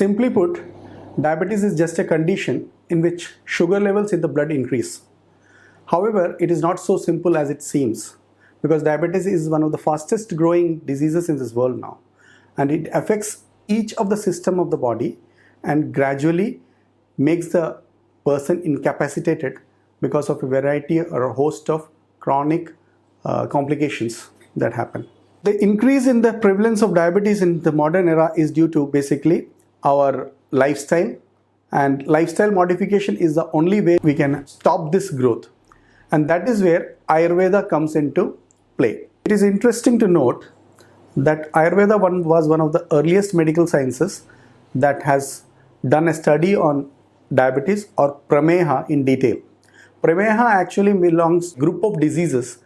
Simply put, diabetes is just a condition in which sugar levels in the blood increase. However, it is not so simple as it seems, because diabetes is one of the fastest growing diseases in this world now, and it affects each of the system of the body and gradually makes the person incapacitated because of a variety or a host of chronic complications that happen. The increase in the prevalence of diabetes in the modern era is due to basically our lifestyle, and lifestyle modification is the only way we can stop this growth, and that is where Ayurveda comes into play. It is interesting to note that Ayurveda was one of the earliest medical sciences that has done a study on diabetes or prameha in detail. Prameha actually belongs to a group of diseases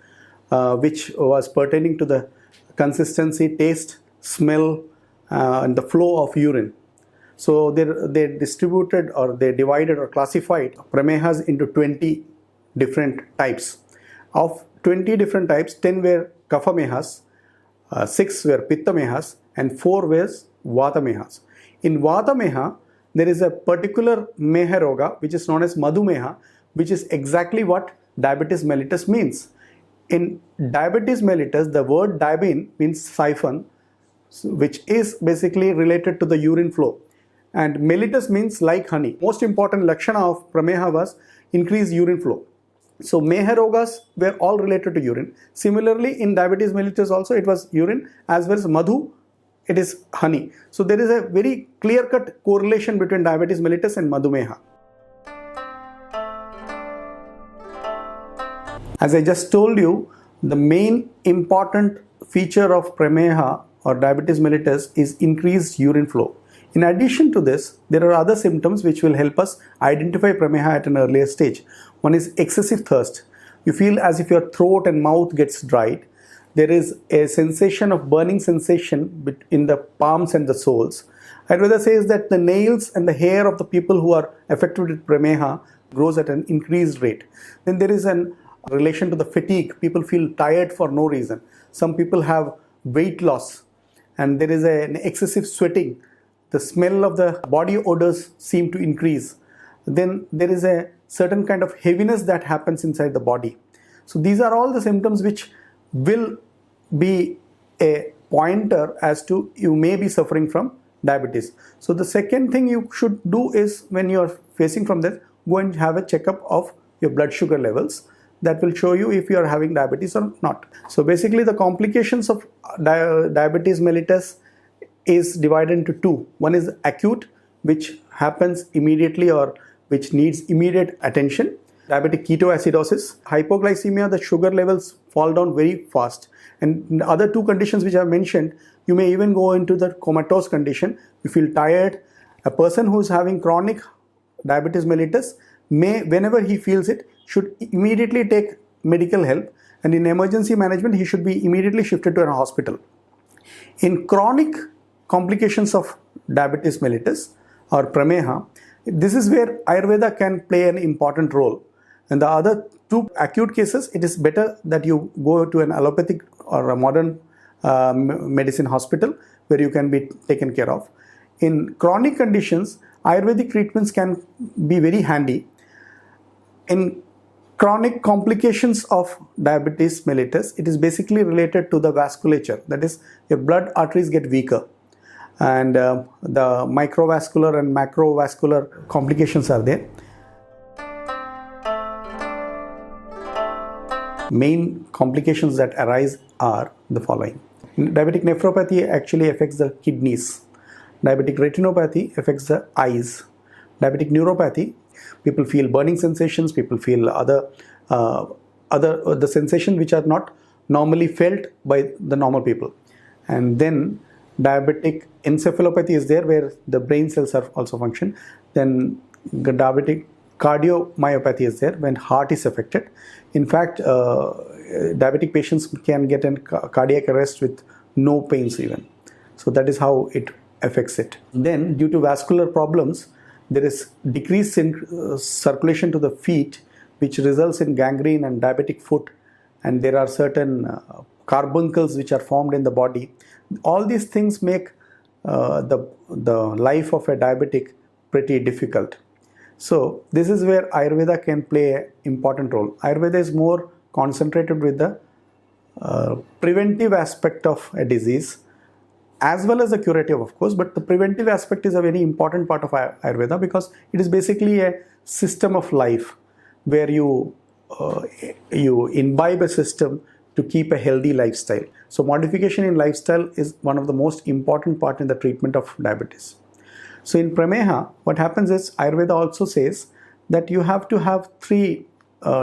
which was pertaining to the consistency, taste, smell, and the flow of urine. So they distributed, or they divided or classified pramehas into 20 different types. Of 20 different types, 10 were kaphamehas, 6 were pittamehas, and 4 were vatamehas. In vatameha, there is a particular meha roga which is known as madhumeha, which is exactly what diabetes mellitus means. In diabetes mellitus, the word diabin means siphon, which is basically related to the urine flow, and mellitus means like honey. Most important lakshana of prameha was increased urine flow. So meha rogas were all related to urine. Similarly, in diabetes mellitus also it was urine, as well as madhu, it is honey. So there is a very clear-cut correlation between diabetes mellitus and madhumeha. As I just told you, the main important feature of prameha or diabetes mellitus is increased urine flow. In addition to this, there are other symptoms which will help us identify prameha at an earlier stage. One is excessive thirst. You feel as if your throat and mouth gets dried. There is a sensation of burning sensation in the palms and the soles. Ayurveda says that the nails and the hair of the people who are affected with prameha grows at an increased rate. Then there is a relation to the fatigue. People feel tired for no reason. Some people have weight loss, and there is an excessive sweating. The smell of the body odors seem to increase. Then there is a certain kind of heaviness that happens inside the body. So these are all the symptoms which will be a pointer as to you may be suffering from diabetes. So the second thing you should do is, when you are facing from this, go and have a checkup of your blood sugar levels. That will show you if you are having diabetes or not. So basically the complications of diabetes mellitus is divided into two. One is acute, which happens immediately or which needs immediate attention. Diabetic ketoacidosis. Hypoglycemia, the sugar levels fall down very fast. And the other two conditions which I have mentioned, you may even go into the comatose condition. You feel tired. A person who is having chronic diabetes mellitus may, whenever he feels it, should immediately take medical help, and in emergency management he should be immediately shifted to a hospital. In chronic complications of diabetes mellitus or prameha, this is where Ayurveda can play an important role. And the other two acute cases, it is better that you go to an allopathic or a modern medicine hospital where you can be taken care of. In chronic conditions, Ayurvedic treatments can be very handy. In chronic complications of diabetes mellitus, it is basically related to the vasculature. That is, your blood arteries get weaker, and the microvascular and macrovascular complications are there. Main complications that arise are the following. Diabetic nephropathy actually affects the kidneys. Diabetic retinopathy affects the eyes. Diabetic neuropathy, people feel burning sensations, people feel other the sensations which are not normally felt by the normal people. And then diabetic encephalopathy is there, where the brain cells are also function. Then diabetic cardiomyopathy is there, when heart is affected. In fact, diabetic patients can get a cardiac arrest with no pains even. So that is how it affects it. Then due to vascular problems, there is decreased circulation to the feet, which results in gangrene and diabetic foot, and there are certain carbuncles which are formed in the body. All these things make the life of a diabetic pretty difficult. So this is where Ayurveda can play an important role. Ayurveda is more concentrated with the preventive aspect of a disease, as well as the curative, of course, but the preventive aspect is a very important part of Ayurveda, because it is basically a system of life where you imbibe a system to keep a healthy lifestyle. So modification in lifestyle is one of the most important part in the treatment of diabetes. So in Prameha, what happens is Ayurveda also says that you have to have three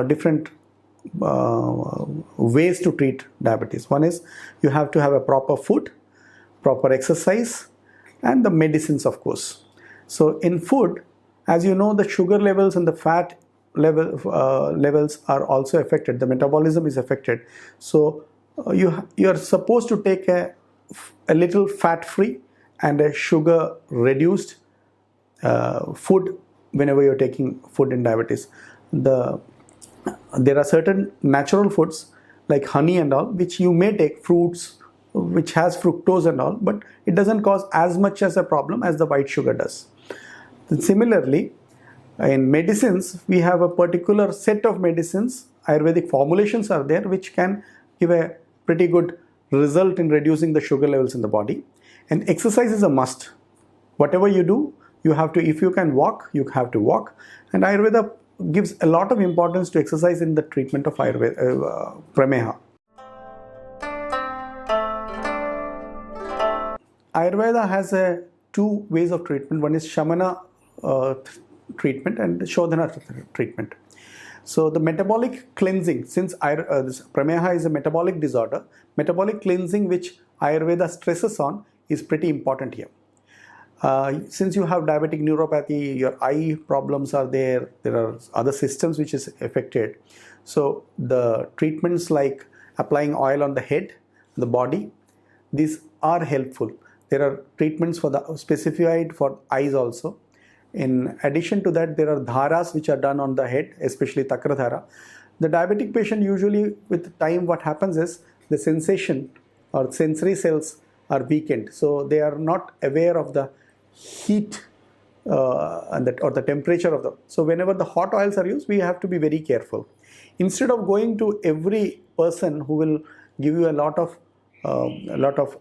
different ways to treat diabetes. One is you have to have a proper food, proper exercise, and the medicines, of course. So in food, as you know, the sugar levels and the fat levels are also affected. The metabolism is affected. So you are supposed to take a little fat-free and a sugar-reduced food whenever you're taking food in diabetes. There are certain natural foods like honey and all, which you may take, fruits which has fructose and all, but it doesn't cause as much as a problem as the white sugar does. And similarly, in medicines, we have a particular set of medicines, Ayurvedic formulations are there, which can give a pretty good result in reducing the sugar levels in the body. And exercise is a must. Whatever you do, you have to, if you can walk, you have to walk. And Ayurveda gives a lot of importance to exercise in the treatment of Prameha. Ayurveda has two ways of treatment. One is Shamana treatment and Shodhana treatment. So the metabolic cleansing, since Prameha is a metabolic disorder, metabolic cleansing which Ayurveda stresses on is pretty important here. Since you have diabetic neuropathy, your eye problems are there are other systems which is affected. So the treatments like applying oil on the head, the body, these are helpful. There are treatments for the specified for eyes also. In addition to that, there are dharas which are done on the head, especially takradhara. The diabetic patient usually with time what happens is the sensation or sensory cells are weakened. So they are not aware of the heat or the temperature of the. So whenever the hot oils are used, we have to be very careful. Instead of going to every person who will give you a lot of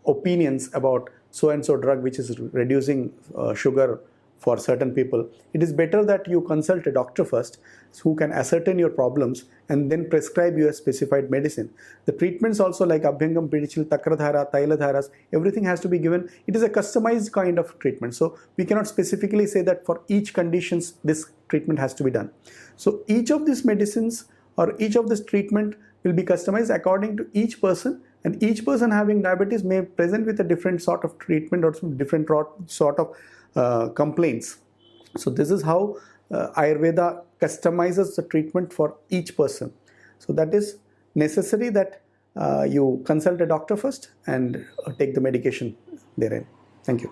opinions about so and so drug which is reducing sugar for certain people, it is better that you consult a doctor first who can ascertain your problems and then prescribe you a specified medicine. The treatments also like Abhyangam, Pidichil, Takradhara, Tailadharas, everything has to be given. It is a customized kind of treatment. So we cannot specifically say that for each conditions this treatment has to be done. So each of these medicines or each of this treatment will be customized according to each person, and each person having diabetes may present with a different sort of treatment or some different sort of complaints. So this is how Ayurveda customizes the treatment for each person. So that is necessary that you consult a doctor first and take the medication therein. Thank you.